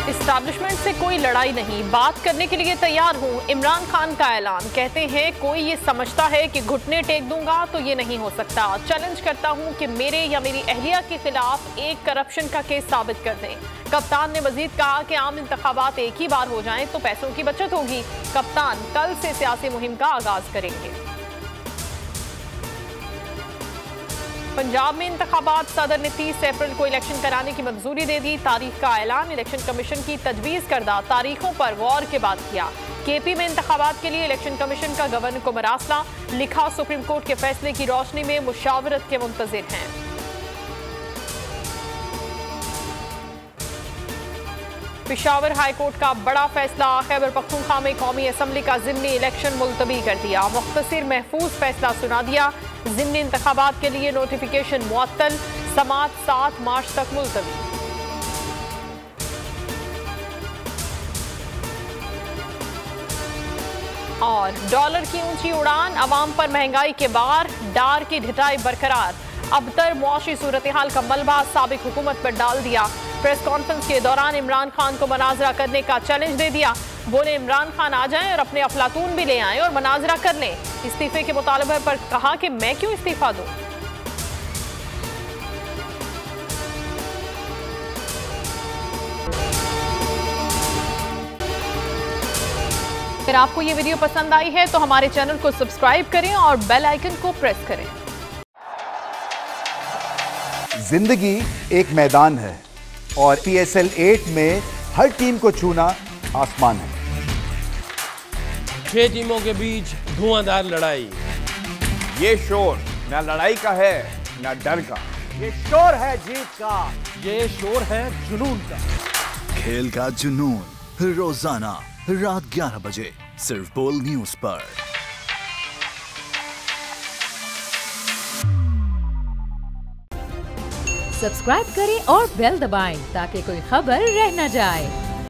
Establishment से कोई लड़ाई नहीं, बात करने के लिए तैयार हूं, इमरान खान का ऐलान। कहते हैं कोई ये समझता है कि घुटने टेक दूंगा तो ये नहीं हो सकता। चैलेंज करता हूं कि मेरे या मेरी अहलिया के खिलाफ एक करप्शन का केस साबित कर दें। कप्तान ने मजीद कहा कि आम इंतखाबात एक ही बार हो जाएं तो पैसों की बचत होगी। कप्तान कल से सियासी मुहिम का आगाज करेंगे। पंजाब में इंतखाबात, सदर ने 30 अप्रैल को इलेक्शन कराने की मंजूरी दे दी। तारीख का ऐलान इलेक्शन कमीशन की तजवीज़ करदा तारीखों पर गौर के बाद किया। केपी में इंतखाबात के लिए इलेक्शन कमीशन का गवर्नर को मरासला, लिखा सुप्रीम कोर्ट के फैसले की रोशनी में मुशावरत के मुंतजिर हैं। पेशावर हाई कोर्ट का बड़ा फैसला, खैबर पख्तूनख्वा में कौमी असम्बली का ज़िमनी इलेक्शन मुलतवी कर दिया। मुख्तसर महफूज फैसला सुना दिया। ज़िमनी इंतखाबात के लिए नोटिफिकेशन मुअत्तल, समात 7 मार्च तक मुलतवी। और डॉलर की ऊंची उड़ान, अवाम पर महंगाई के बार, डार की ढिठाई बरकरार। अबतर मुआशी सूरत हाल का मलबा साबिक हुकूमत पर डाल दिया। प्रेस कॉन्फ्रेंस के दौरान इमरान खान को मनाजरा करने का चैलेंज दे दिया। बोले इमरान खान आ जाएं और अपने अफलातून भी ले आएं और मनाजरा कर लें। इस्तीफे के मुतालबे पर कहा कि मैं क्यों इस्तीफा दूं। अगर आपको ये वीडियो पसंद आई है तो हमारे चैनल को सब्सक्राइब करें और बेल आइकन को प्रेस करें। जिंदगी एक मैदान है और PSL 8 में हर टीम को छूना आसमान है। 6 टीमों के बीच धुआंधार लड़ाई। ये शोर ना लड़ाई का है ना डर का, ये शोर है जीत का, ये शोर है जुनून का। खेल का जुनून रोजाना रात 11 बजे सिर्फ बोल न्यूज पर। सब्सक्राइब करें और बेल दबाएं ताकि कोई खबर रह न जाए।